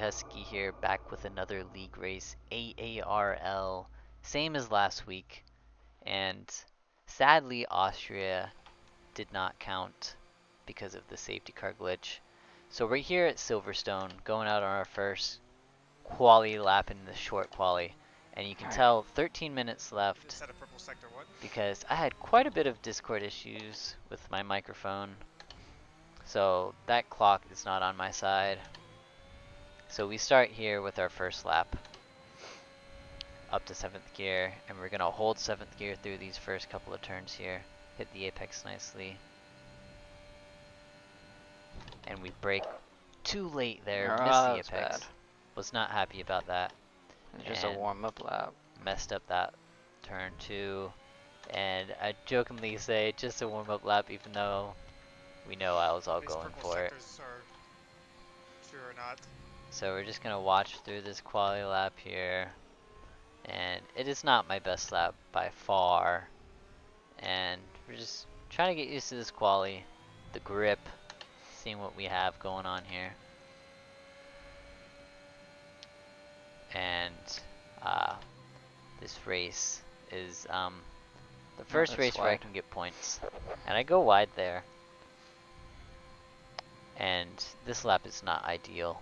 Husky here, back with another league race, AARL, same as last week, and sadly Austria did not count because of the safety car glitch. So we're here at Silverstone, going out on our first quali lap in the short quali, and you can tell 13 minutes left because I had quite a bit of Discord issues with my microphone, so that clock is not on my side. So we start here with our first lap up to 7th gear, and we're gonna hold 7th gear through these first couple of turns here, hit the apex nicely, and we brake too late there, missed the apex. Bad. Was not happy about that. Just a warm-up lap. Messed up that turn too, and I jokingly say just a warm-up lap, even though we know I was all going for it. True or not. So we're just gonna watch through this quali lap here, and it is not my best lap by far, and we're just trying to get used to this quali, the grip, seeing what we have going on here. And this race is the first race where I can get points, and I go wide there, and this lap is not ideal.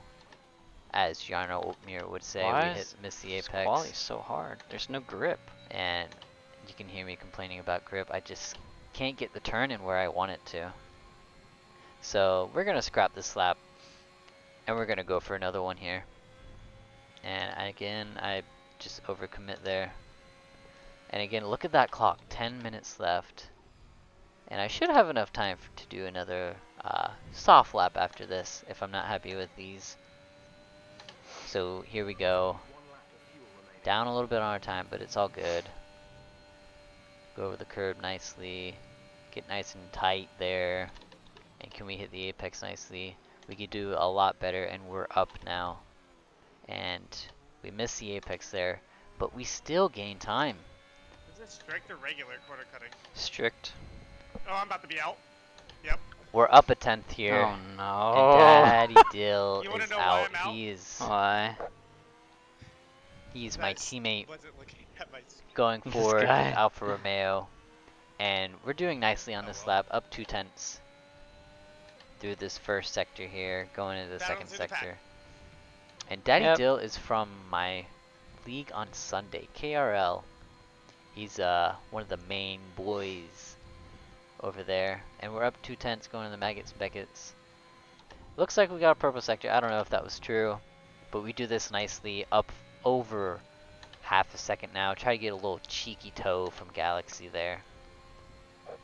As Jarno Oatmeer would say, we missed the apex. This quali's so hard. There's no grip. And you can hear me complaining about grip. I just can't get the turn in where I want it to. So we're going to scrap this lap, and we're going to go for another one here. And again, I just overcommit there. And again, look at that clock, 10 minutes left. And I should have enough time to do another soft lap after this if I'm not happy with these. So here we go. Down a little bit on our time, but it's all good. Go over the curb nicely. Get nice and tight there. And can we hit the apex nicely? We could do a lot better, and we're up now. And we missed the apex there, but we still gain time. Is it strict or regular quarter cutting? Strict. Oh, I'm about to be out. Yep. We're up a 10th here. Oh no. And Daddy Dill You wanna is know why out. I'm out? Why? He's my teammate Wasn't looking at my screen. going This for guy. Alfa Romeo. And we're doing nicely on this lap, up 2 tenths through this first sector here, going into the second sector. And Daddy Dill is from my league on Sunday, KRL. He's one of the main boys over there. And we're up 2 tenths going to the Maggots and Beckett's. Looks like we got a purple sector. I don't know if that was true, but we do this nicely up over half a second now. Try to get a little cheeky toe from Galaxy there.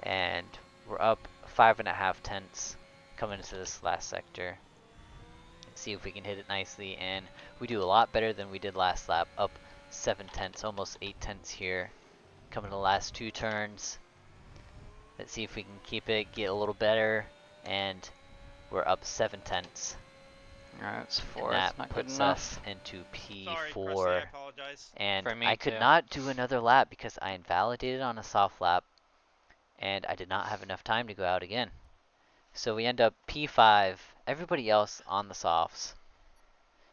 And we're up 5.5 tenths coming into this last sector. See if we can hit it nicely, and we do a lot better than we did last lap. Up 7 tenths, almost 8 tenths here. Coming to the last 2 turns. Let's see if we can keep it, get a little better, and we're up 7 tenths. Alright, it's 4. And that It's not good puts enough. us into P4. Sorry, Krusty, I apologize. And For me I could too. not do another lap because I invalidated on a soft lap, and I did not have enough time to go out again. So we end up P5, everybody else on the softs.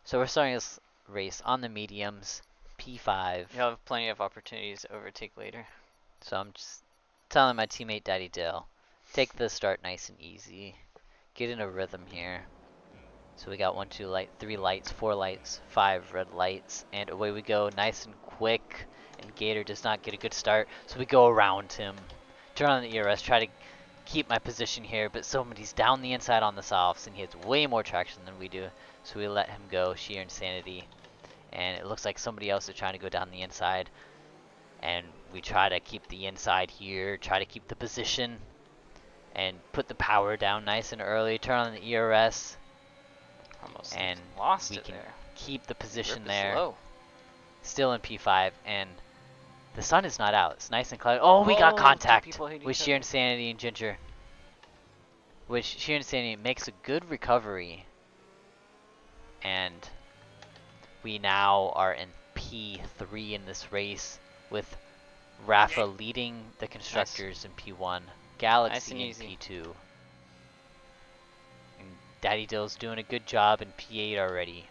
So we're starting this race on the mediums, P5. You'll have plenty of opportunities to overtake later. So I'm just telling my teammate Daddy Dill, take the start nice and easy. Get in a rhythm here. So we got 1, 2, 3 lights, 4 lights, 5 red lights, and away we go, nice and quick. And Gator does not get a good start, so we go around him. Turn on the ERS, try to keep my position here, but somebody's down the inside on the softs, and he has way more traction than we do. So we let him go, sheer insanity. And it looks like somebody else is trying to go down the inside. And we try to keep the inside here, try to keep the position, and put the power down nice and early. Turn on the ERS, Almost and lost we it can there. keep the position Grip is there. low. Still in P5, and the sun is not out. It's nice and cloudy. Oh, we got contact people hitting with each Sheer other. Insanity and Ginger. Which Sheer Insanity makes a good recovery. And we now are in P3 in this race, with Rafa leading the constructors in P1, Galaxy in easy. P2. And Daddy Dill's doing a good job in P8 already.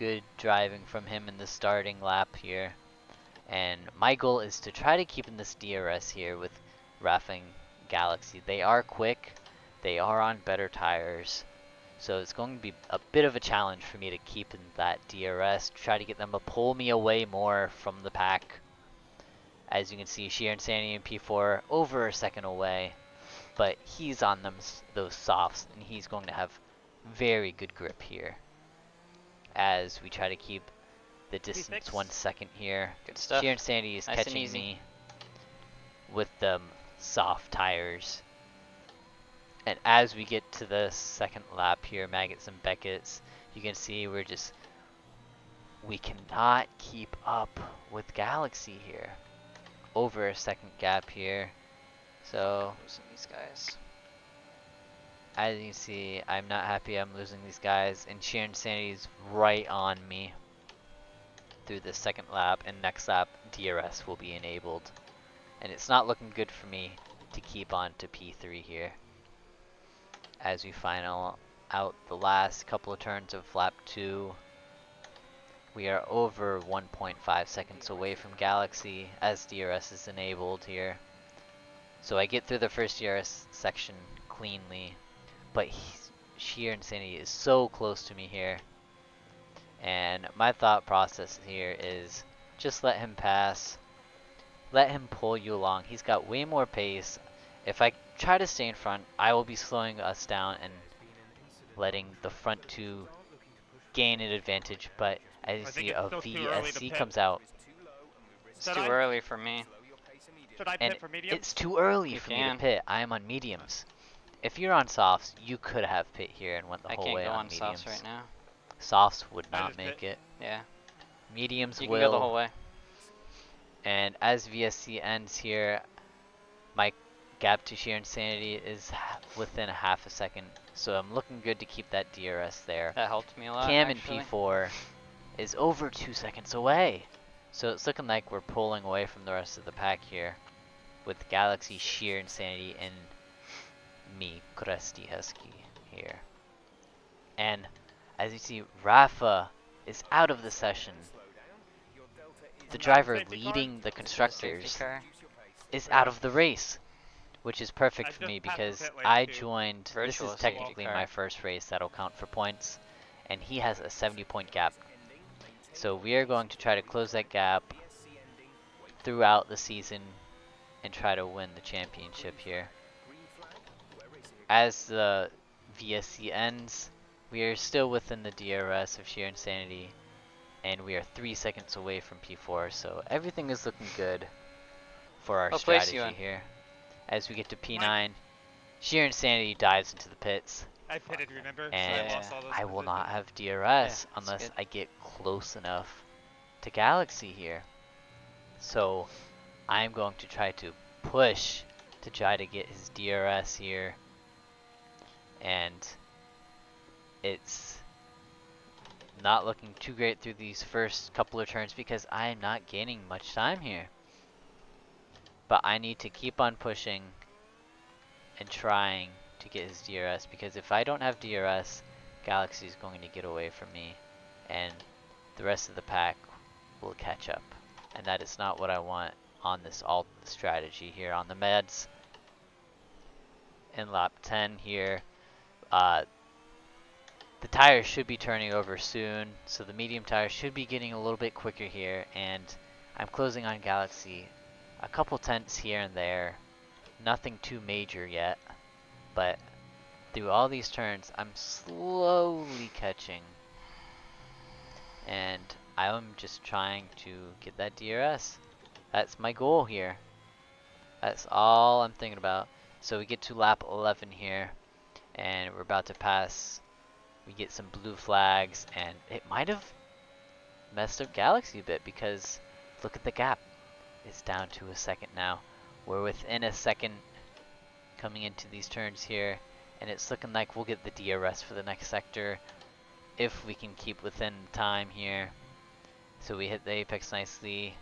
good driving from him in the starting lap here. And my goal is to try to keep in this DRS here with Rafa and Galaxy. They are quick, they are on better tires, so it's going to be a bit of a challenge for me to keep in that DRS, try to get them to pull me away more from the pack. As you can see, Sheer and Sandy in P4 over a second away, but he's on those softs, and he's going to have very good grip here as we try to keep the distance 1 second here. Good stuff. Sheer and Sandy is Nice and catching easy. me with the soft tires. And as we get to the second lap here, Maggots and Beckett's, you can see we cannot keep up with Galaxy here. Over a second gap here. So Losing these guys. as you can see, I'm not happy I'm losing these guys, and Sheer and Sandy's right on me through the second lap, and next lap DRS will be enabled. And it's not looking good for me to keep on to P3 here. As we final out the last couple of turns of lap 2, we are over 1.5 seconds away from Galaxy as DRS is enabled here. So I get through the first DRS section cleanly, but Sheer and Sandy is so close to me here. And my thought process here is just let him pass. Let him pull you along. He's got way more pace. If I try to stay in front, I will be slowing us down and letting the front two gain an advantage. But as you see, a VSC comes out. It's too early for me. Should I And pit for medium? it's too early You for me to can. pit. I am on mediums. If you're on softs, you could have pit here and went the I whole can't way go on on mediums. softs right now. Softs would I not just make pit. it. Yeah. Mediums You will. can go the whole way. And as VSC ends here, my gap to sheer insanity is within a half a second. So I'm looking good to keep that DRS there. That helped me a lot. Cam in actually. P4 is over 2 seconds away. So it's looking like we're pulling away from the rest of the pack here, with Galaxy, Sheer Insanity, and me, Krusty Husky, here. And as you see, Rafa is out of the session. The driver leading the constructors Safety car. is out of the race, which is perfect I for me just passed the because pit lane I too. joined, this Virtual is safety technically car. my first race that'll count for points, and he has a 70-point gap. So we are going to try to close that gap throughout the season and try to win the championship here. As the VSC ends, we are still within the DRS of Sheer Insanity, and we are 3 seconds away from P4, so everything is looking good for our What place strategy you in? here. As we get to P9, Sheer Insanity dives into the pits, I pitted, remember? and so I lost all those I will not positions. have DRS that's unless good. I get close enough to Galaxy here. So I'm going to try to push to try to get his DRS here, and it's not looking too great through these first couple of turns because I am not gaining much time here. But I need to keep on pushing and trying to get his DRS, because if I don't have DRS, Galaxy is going to get away from me and the rest of the pack will catch up. And that is not what I want on this alt strategy here on the meds. In lap 10 here, the tires should be turning over soon, so the medium tires should be getting a little bit quicker here, and I'm closing on Galaxy a couple tenths here and there. Nothing too major yet, but through all these turns, I'm slowly catching, and I'm just trying to get that DRS. That's my goal here. That's all I'm thinking about. So we get to lap 11 here, and we're about to pass. We get some blue flags, and it might have messed up Galaxy a bit because look at the gap. It's down to a second now. We're within a second coming into these turns here, and it's looking like we'll get the DRS for the next sector if we can keep within time here. So we hit the apex nicely.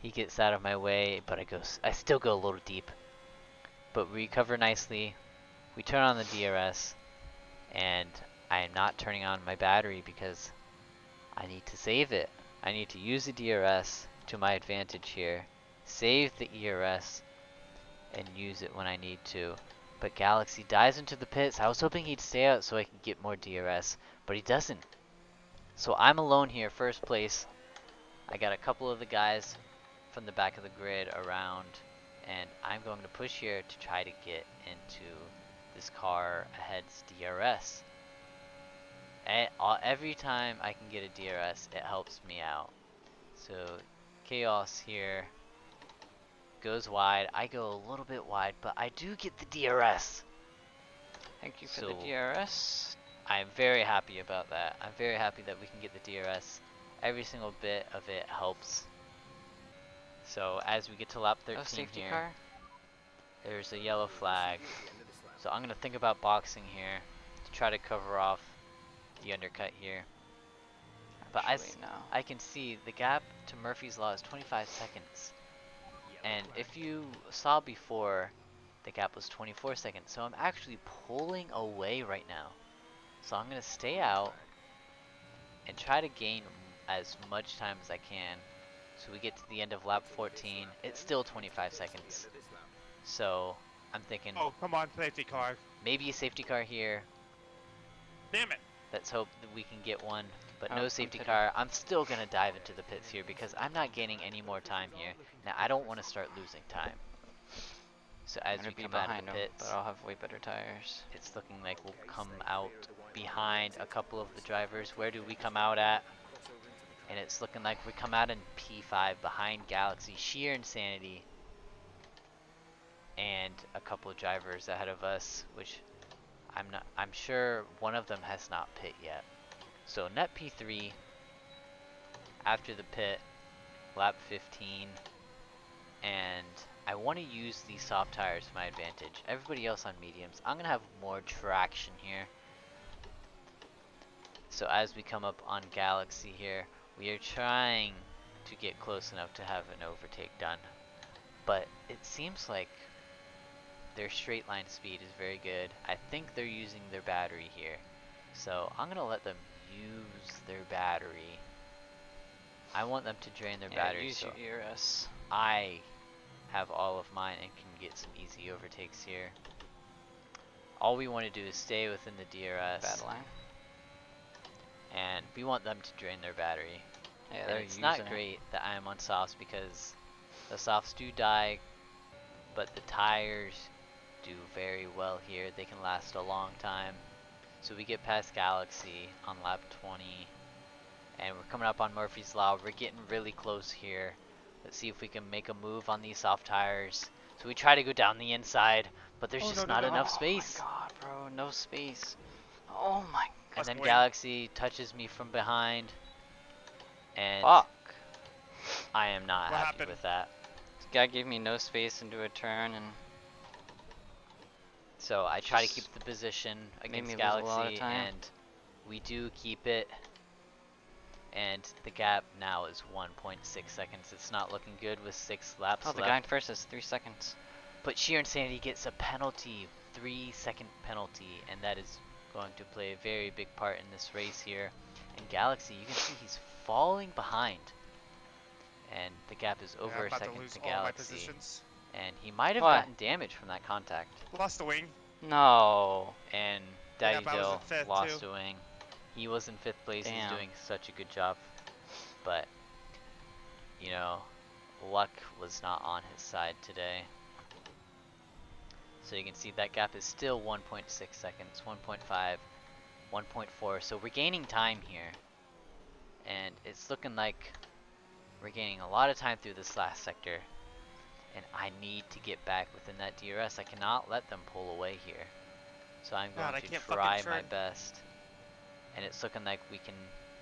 He gets out of my way, but I still go a little deep. But we recover nicely. We turn on the DRS, and I am not turning on my battery because I need to save it. I need to use the DRS to my advantage here. Save the ERS and use it when I need to. But Galaxy dives into the pits. I was hoping he'd stay out so I could get more DRS, but he doesn't. So I'm alone here, first place. I got a couple of the guys from the back of the grid around, and I'm going to push here to try to get into this car ahead's DRS. Every time I can get a DRS, it helps me out. So Chaos here goes wide. I go a little bit wide, but I do get the DRS. Thank you for the DRS. I'm very happy about that. I'm very happy that we can get the DRS. Every single bit of it helps. So as we get to lap 13 safety here, car. There's a yellow flag. So I'm gonna think about boxing here to try to cover off the undercut here. But as I can see, the gap to Murphy's Law is 25 seconds. And if you saw before, the gap was 24 seconds. So I'm actually pulling away right now. So I'm gonna stay out and try to gain as much time as I can. So we get to the end of lap 14. It's still 25 seconds. So I'm thinking, oh, come on, safety car. Maybe a safety car here. Damn it. Let's hope that we can get one. But no safety car. I'm still going to dive into the pits here because I'm not gaining any more time here. Now, I don't want to start losing time. So as we come out of the pits, but I'll have way better tires. It's looking like we'll come out behind a couple of the drivers. Where do we come out at? And it's looking like we come out in P5 behind Galaxy. Sheer insanity. And a couple of drivers ahead of us, which I'm sure one of them has not pit yet. So net P3 after the pit, lap 15, and I want to use these soft tires to my advantage. Everybody else on mediums. I'm gonna have more traction here. So as we come up on Galaxy here, we are trying to get close enough to have an overtake done. But it seems like their straight line speed is very good. I think they're using their battery here. So I'm gonna let them use their battery. I want them to drain their battery. Use your ERS. I have all of mine and can get some easy overtakes here. All we want to do is stay within the DRS. Bad line. And we want them to drain their battery. Yeah, and it's not great that I am on softs because the softs do die, but the tires do very well here. They can last a long time. So we get past Galaxy on lap 20, and we're coming up on Murphy's Law. We're getting really close here. Let's see if we can make a move on these soft tires. So we try to go down the inside, but there's just not enough space. Oh my god, bro, no space. Oh my god. And then Galaxy touches me from behind, and fuck. I am not happy with that. This guy gave me no space into a turn, and so I try to keep the position against Galaxy, and we do keep it. And the gap now is 1.6 seconds. It's not looking good with 6 laps left. The guy in first is 3 seconds. But Sheer Insanity gets a penalty, 3-second penalty, and that is going to play a very big part in this race here. And Galaxy, you can see he's falling behind. And the gap is over a second to Galaxy. And he might have gotten damage from that contact. Lost a wing. No. And Daddy Dill lost a wing. He was in 5th place. Damn. He's doing such a good job. But, you know, luck was not on his side today. So you can see that gap is still 1.6 seconds, 1.5, 1.4. So we're gaining time here. And it's looking like we're gaining a lot of time through this last sector. And I need to get back within that DRS. I cannot let them pull away here. So I'm going to try my best. And it's looking like we can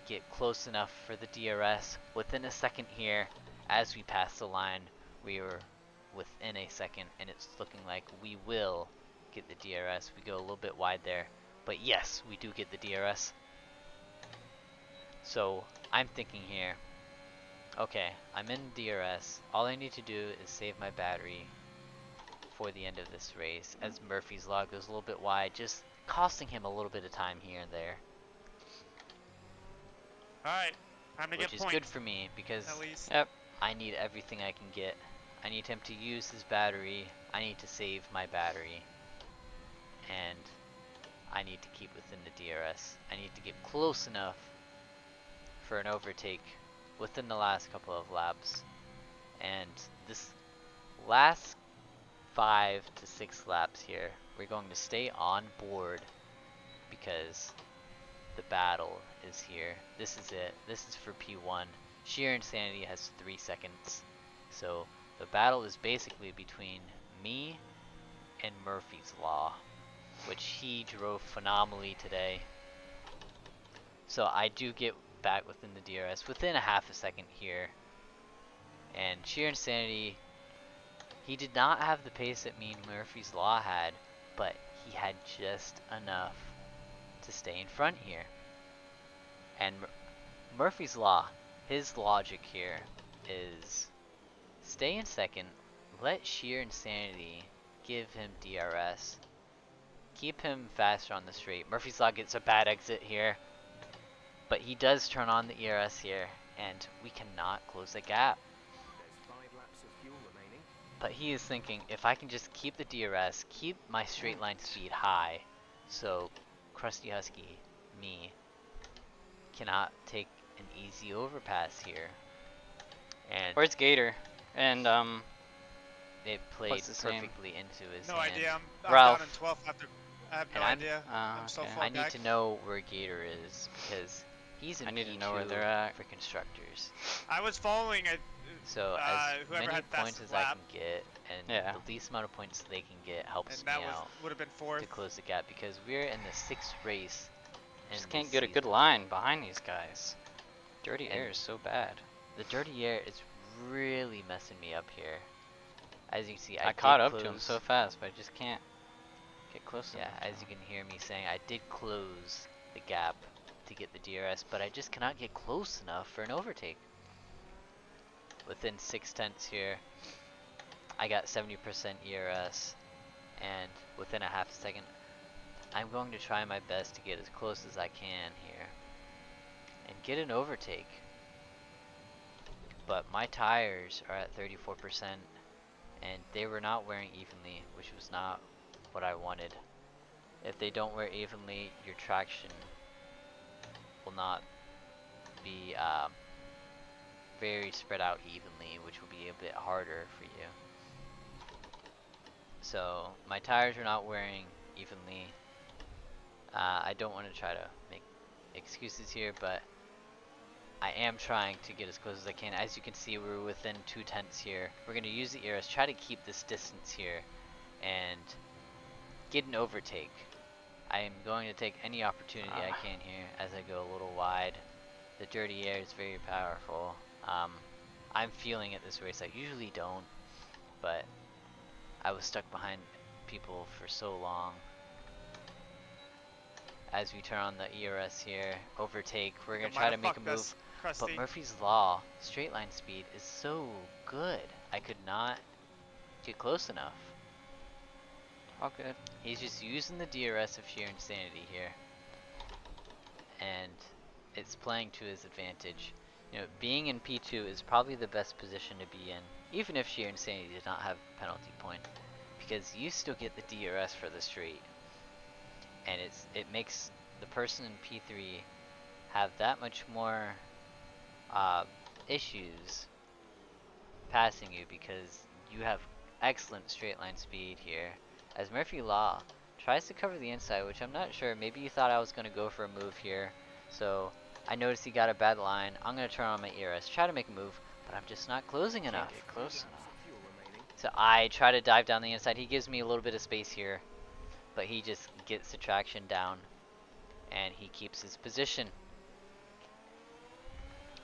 get close enough for the DRS within a second here. As we pass the line, we were within a second, and it's looking like we will get the DRS. We go a little bit wide there, but yes, we do get the DRS. So I'm thinking here, okay, I'm in DRS. All I need to do is save my battery for the end of this race, as Murphy's Law goes a little bit wide, just costing him a little bit of time here and there. Alright, time to which get is points. good for me because At least. Yep. I need everything I can get. I need him to use his battery. I need to save my battery. And I need to keep within the DRS. I need to get close enough for an overtake within the last couple of laps. And this last 5 to 6 laps here, we're going to stay on board because the battle is here. This is it. This is for P1. Sheer Insanity has 3 seconds. So the battle is basically between me and Murphy's Law, which he drove phenomenally today. So I do get back within the DRS within a half a second here. And Sheer Insanity, he did not have the pace that me and Murphy's Law had, but he had just enough to stay in front here. And Murphy's Law, his logic here is stay in second, let Sheer Insanity give him DRS, keep him faster on the straight. Murphy's Law gets a bad exit here, but he does turn on the ERS here, and we cannot close the gap. But he is thinking, if I can just keep the DRS, keep my straight line speed high, so Krusty Husky, me, cannot take an easy overpass here. And Where's Gator? And it played what's his name? perfectly into his No hand. idea. I'm Ralph. down in 12th after. I have no And idea. I'm so okay. far I need back. to know where Gator is because he's in I need to P2 know where they're at. for constructors. I was following it. So as whoever many had points fastest as I lap. can get, and Yeah. the least amount of points they can get helps And me that out would have been to 4th. close the gap because we're in the 6th race. Just in can't this get a good season. line behind these guys. Dirty And air is so bad. The dirty air is really messing me up here. As you can see, I did caught up to him close- so fast, but I just can't get close Yeah, enough. as you can hear me saying, I did close the gap to get the DRS, but I just cannot get close enough for an overtake. Within 6/10 here, I got 70% ERS, and within a half a second, I'm going to try my best to get as close as I can here and get an overtake. But my tires are at 34%, and they were not wearing evenly, which was not what I wanted. If they don't wear evenly, your traction will not be very spread out evenly, which will be a bit harder for you. So my tires are not wearing evenly. I don't want to try to make excuses here, but I am trying to get as close as I can. As you can see, we're within 2/10 here. We're going to use the ERS, try to keep this distance here, and get an overtake. I am going to take any opportunity I can here as I go a little wide. The dirty air is very powerful. I'm feeling it this race. I usually don't, but I was stuck behind people for so long. As we turn on the ERS here, overtake, we're going to try to make a move. But Murphy's Law, straight line speed is so good. I could not get close enough. All good. He's just using the DRS of Sheer Insanity here. And it's playing to his advantage. You know, being in P2 is probably the best position to be in, even if Sheer Insanity did not have a penalty point, because you still get the DRS for the straight. And it makes the person in P3 have that much more issues passing you because you have excellent straight line speed here. As Murphy Law tries to cover the inside, which I'm not sure, maybe you thought I was going to go for a move here. So I noticed he got a bad line. I'm going to turn on my ERS, try to make a move, but I'm just not closing enough. Can't get close enough. So I try to dive down the inside. He gives me a little bit of space here, but he just gets the traction down and he keeps his position.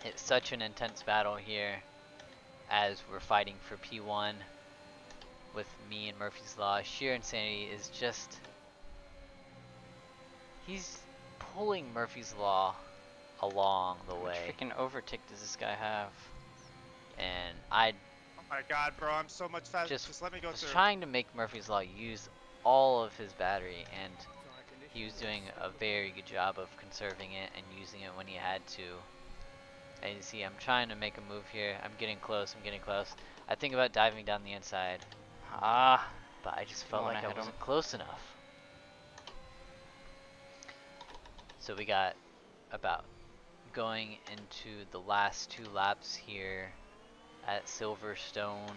It's such an intense battle here as we're fighting for P1 with me and Murphy's Law. Sheer Insanity is just, he's pulling Murphy's Law along the way. What freaking overtake does this guy have? And I Oh my god, bro, I'm so much faster. Just let me go was through. trying to make Murphy's Law use all of his battery, and he was doing a very good job of conserving it and using it when he had to. And you see, I'm trying to make a move here. I'm getting close. I'm getting close. I think about diving down the inside. But I just felt like I wasn't close enough. So we got about going into the last 2 laps here at Silverstone.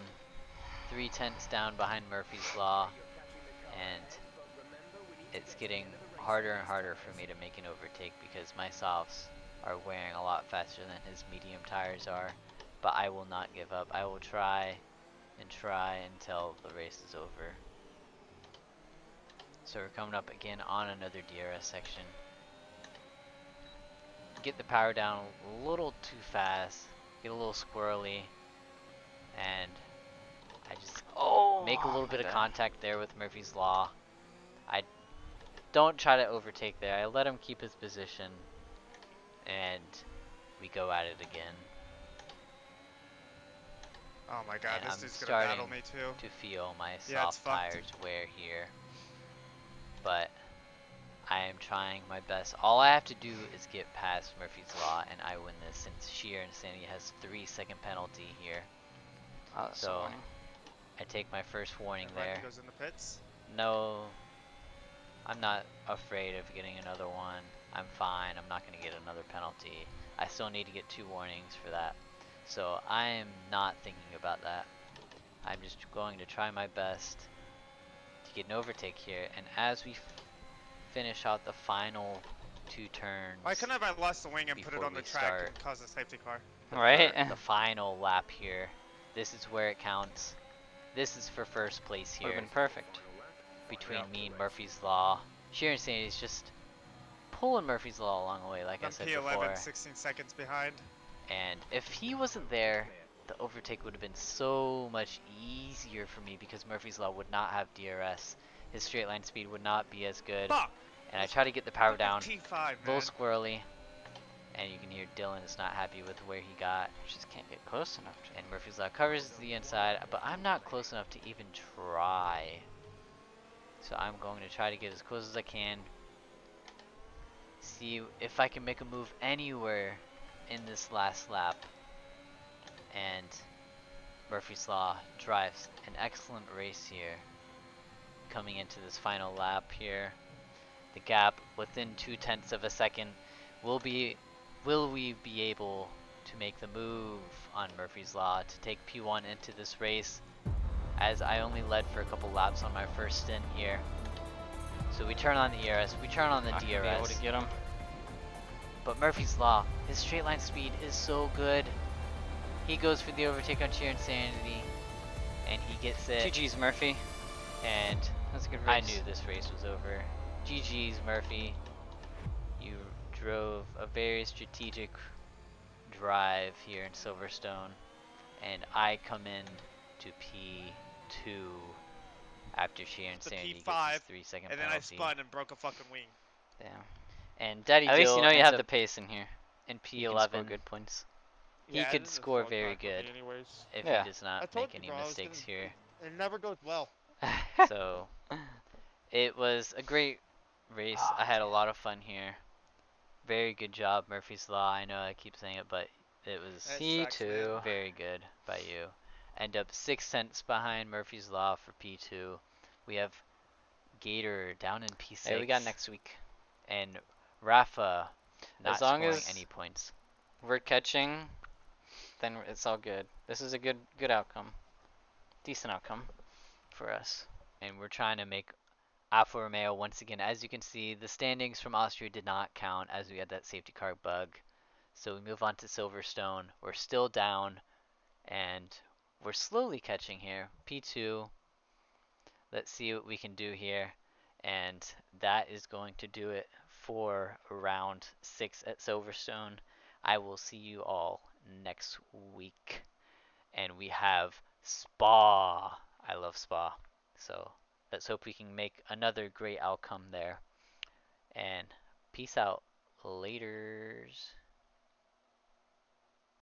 3/10 down behind Murphy's Law. And it's getting harder and harder for me to make an overtake because my softs are wearing a lot faster than his medium tires are. But I will not give up. I will try and try until the race is over. So we're coming up again on another DRS section. Get the power down a little too fast, get a little squirrely, and I just make a little bit of contact there with Murphy's Law. I don't try to overtake there. I let him keep his position, and we go at it again. Oh my god, and this dude's gonna battle me too. To feel my soft tires wear here, but I am trying my best. All I have to do is get past Murphy's Law, and I win this since Sheer Insanity has 3-second penalty here. So I take my first warning there. Goes in the pits. No, I'm not afraid of getting another one. I'm fine. I'm not going to get another penalty. I still need to get 2 warnings for that. So I am not thinking about that. I'm just going to try my best to get an overtake here. And as we finish out the final 2 turns. Why couldn't I lost the wing and put it on the track and cause a safety car? Right? The final lap here. This is where it counts. This is for first place here. Would've been perfect. Between me and Murphy's Law. Sheer Insanity is just pulling Murphy's Law along the way, like I said P11, before. 16 seconds behind. And if he wasn't there, the overtake would have been so much easier for me because Murphy's Law would not have DRS. His straight line speed would not be as good. Fuck. And I try to get the power down, T5, a little squirrely. And you can hear Dylan is not happy with where he got. Just can't get close enough. And Murphy's Law covers the inside, but I'm not close enough to even try. So I'm going to try to get as close as I can. See if I can make a move anywhere in this last lap. And Murphy's Law drives an excellent race here. Coming into this final lap here. The gap within 0.2 of a second. Will we be able to make the move on Murphy's Law to take P1 into this race, as I only led for a couple laps on my first stint here. So we turn on the ERS, we turn on the DRS. Be able to get him. But Murphy's Law, his straight line speed is so good. He goes for the overtake on Sheer Insanity, and he gets it. GG's Murphy. And that's a good race. I knew this race was over. GG's Murphy. You drove a very strategic drive here in Silverstone, and I come in to P2 after Sheer Insanity gets his 3-second penalty. And then I spun and broke a fucking wing. Damn. And Daddy At least Dill you know you have ends the pace in here. in You can score P11. good points. He could score very good if Yeah. he does not make any mistakes here. It never goes well. So it was a great race. I had a lot of fun here. Very good job, Murphy's Law. I know I keep saying it, but it was P2. very good by you. End up 6 cents behind Murphy's Law for P2. We have Gator down in P6. Hey, we got next week. And Rafa not As long scoring as any points. we're catching, then it's all good. This is a good outcome. Decent outcome for us. And we're trying to make Alfa Romeo once again. As you can see, the standings from Austria did not count as we had that safety car bug. So we move on to Silverstone. We're still down, and we're slowly catching here. P2. Let's see what we can do here. And that is going to do it for round 6 at Silverstone. I will see you all next week. And we have Spa. I love Spa. So let's hope we can make another great outcome there. And peace out. Laters.